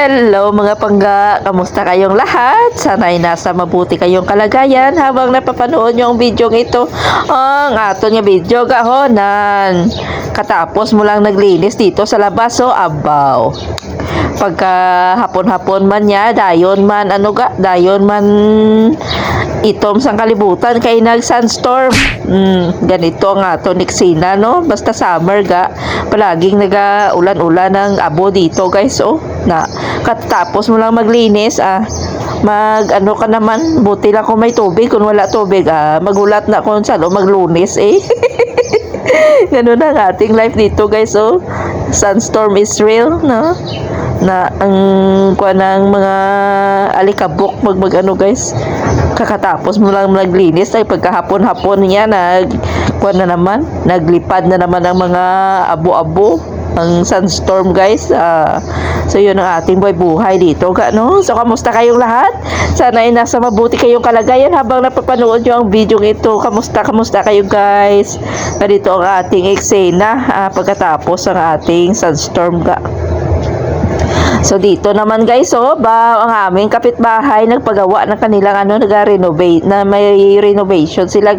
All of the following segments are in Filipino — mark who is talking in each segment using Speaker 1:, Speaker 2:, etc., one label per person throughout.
Speaker 1: Hello mga pangga! Kamusta kayong lahat? Sana'y nasa mabuti kayong kalagayan habang napapanood nyo ang video ito. Ang ato nga video gahonan. Katapos mo lang naglinis dito sa labas o abaw. Pagka hapon-hapon man niya, dayon man itom sang kalibutan kay nag sunstorm. Ganito ang ato niksina no. Basta summer ga, palaging naga ulan-ulan ng abo dito guys na katapos mo lang maglinis ka naman, buti lang kung may tubig, kung wala tubig magulat na kung saan maglunis ganun ang ating life dito guys sunstorm is real no, na ang kuha ng mga alikabok guys, kakatapos mo lang naglinis ay pagkahapon-hapon niya naglipad na naman ang mga abo-abo ang sunstorm guys. So yun ang ating buhay dito no? So kamusta kayong lahat? Sana ay nasa mabuti kayong kalagayan habang napapanood nyo ang video ito. Kamusta kayo guys? Ganito ang ating eksena pagkatapos ang ating sunstorm So dito naman guys ang aming kapitbahay nagpagawa ng kanilang nag-renovate na may renovation sila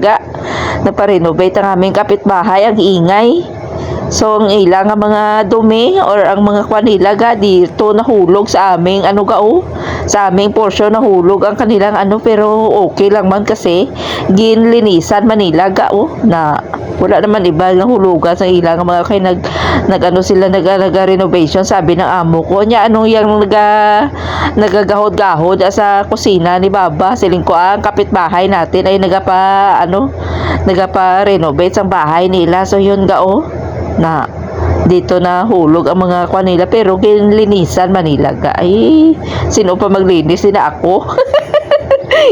Speaker 1: nagpa-renovate ang aming kapitbahay, ang ingay. So ang ilang mga dumi or ang mga kwanila dito nahulog sa aming sa aming portion nahulog ang kanilang pero okay lang man kasi ginlinisan Manila na wala naman iba nahulugan sa ilang mga kay nag-renovation. Sabi ng amo ko niya yung nagagahod-gahod sa kusina ni Baba siling ko ang kapitbahay natin ay nagapa-renovate ang bahay nila. So yun na dito na hulog ang mga kanila pero ginlinisan Manila ay sino pa maglinis na ako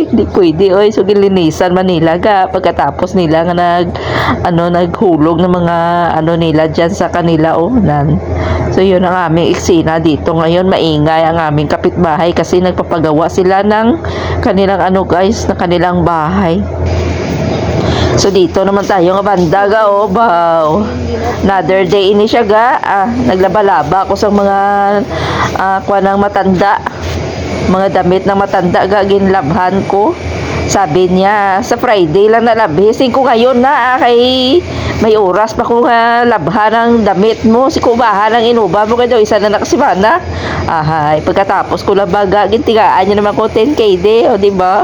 Speaker 1: hindi pwede so ginlinisan Manila pagkatapos nila nga naghulog ng mga nila dyan sa kanila so yun ang aming eksena dito ngayon. Maingay ang aming kapitbahay kasi nagpapagawa sila ng kanilang guys na kanilang bahay. So dito naman tayo nga banda wow. Another day ini siya naglaba-laba ako sa mga kuha ng matanda, mga damit ng matanda ginlabhan ko. Sabi niya sa Friday lang nalabhisin ko ngayon na kay may oras pa ko labhan ang damit mo, si kubahan ang inuba mo kayo isa na nakasimana. Pagkatapos ko labaga gintigaan niya naman ko 10k day di ba?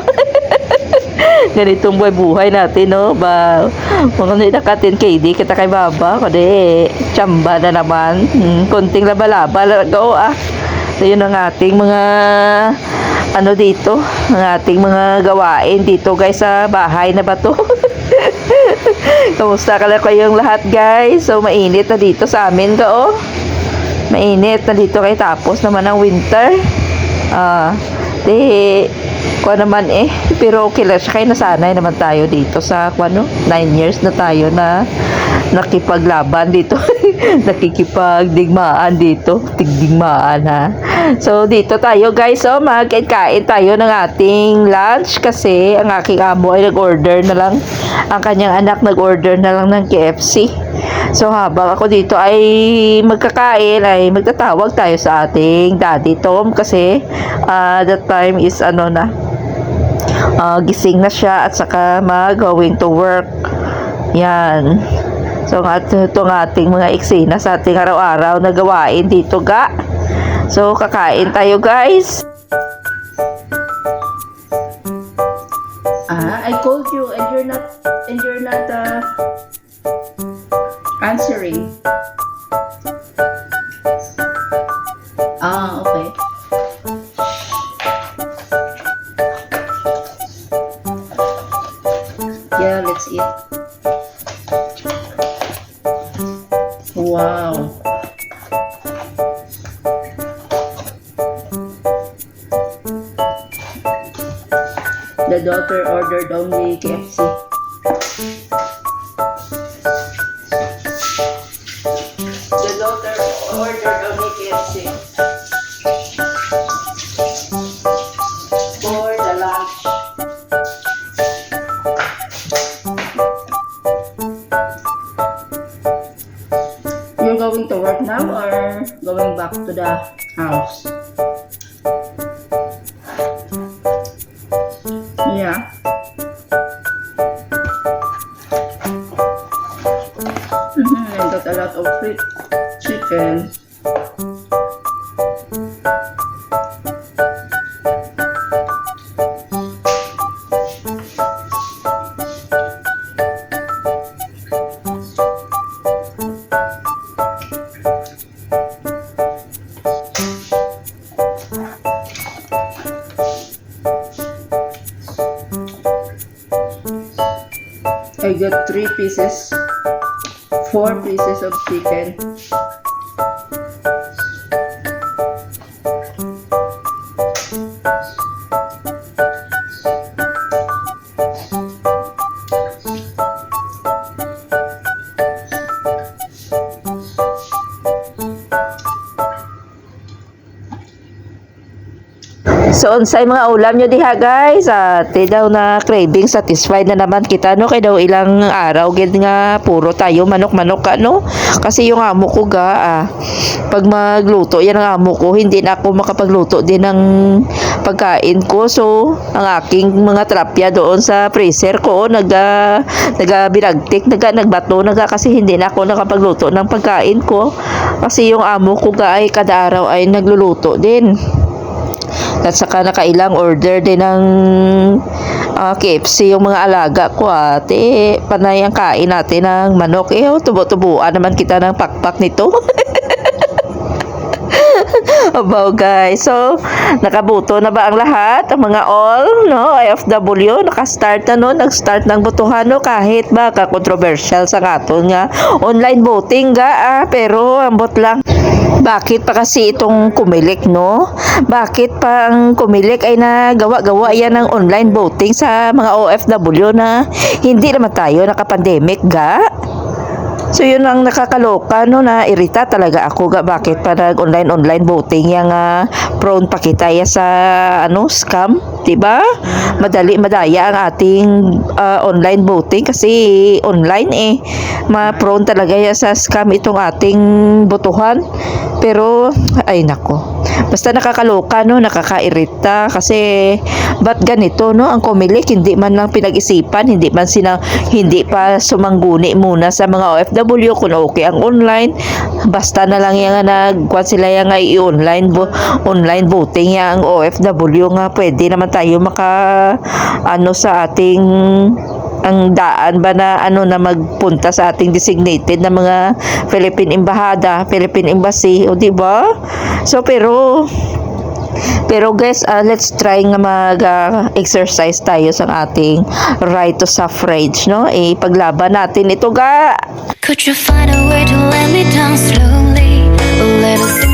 Speaker 1: Ganitong buhay natin ba mga naka 10KD kita kay Baba kundi tsamba na naman konting laba-laba so yun ang ating mga dito ang ating mga gawain dito guys sa bahay na bato. Kamusta ka lang kayong lahat guys? So mainit na dito sa amin mainit na dito kay tapos naman ang winter naman pero okay lang siya kaya nasanay naman tayo dito sa 9 years na tayo na nakipaglaban dito nakikipagdigmaan dito so dito tayo guys magkain tayo ng ating lunch kasi ang aking amo ay nag-order na lang, ang kanyang anak nag-order na lang ng KFC. So habang ako dito ay magkakain ay magtatawag tayo sa ating Daddy Tom kasi that time is gising na siya at saka going to work. Yan. So ito ang ating mga eksena sa ating araw-araw na gawain dito So kakain tayo guys. I called you and you're not answering. Okay. Yeah, let's eat. Wow. The daughter ordered only KFC. The daughter ordered only KFC. For the lunch. You're going to work now or going back to the house? chicken. I got 4 pieces of chicken. So, unsay mga ulam nyo diha guys? Ate daw na craving satisfied na naman kita no, kay daw ilang araw gid nga puro tayo manok-manok ka no. Kasi yung amo ko pag magluto yan ang amo ko, hindi na ako makapagluto din ng pagkain ko. So, ang aking mga trapya doon sa freezer ko nagabinagtik, nagbato kasi hindi na ako nakapagluto ng pagkain ko. Kasi yung amo ko ay kada araw ay nagluluto din. At saka nakailang order din ng KFC yung mga alaga ko ate. Panay ang kain natin ng manok. Tubo-tubuan naman kita ng pakpak nito. Abaw guys. So, nakabuto na ba ang lahat? Ang mga all, no? IFW, nakastart na no? Nag-start ng botohan no? Kahit ba ka-controversial sa aton nga online voting pero ambot lang. Bakit pa kasi itong kumilik, no? Bakit pa ang kumilik ay nagawa-gawa yan ng online voting sa mga OFW na hindi naman tayo nakapandemic So yun ang nakakaloka no, na irita talaga ako bakit pa nag-online voting yang prone pa kita sa scam, 'di ba? Madaya ang ating online voting kasi online ma-prone talaga sa scam itong ating botohan. Pero ay nako. Basta nakakaloka no, nakakairita kasi ba't ganito no, ang kumilik hindi man lang pinag-isipan, hindi pa sumangguni muna sa mga OFW kung okay ang online. Basta na lang yung nagkuhan sila yung online voting yung OFW nga pwede naman tayo sa ating ang daan ba na na magpunta sa ating designated na mga Philippine Embassy, o di ba? So pero guys, let's try nga mag-exercise tayo sa ating right to suffrage, no? Paglaban natin ito
Speaker 2: Could you find a way to let me down slowly? A little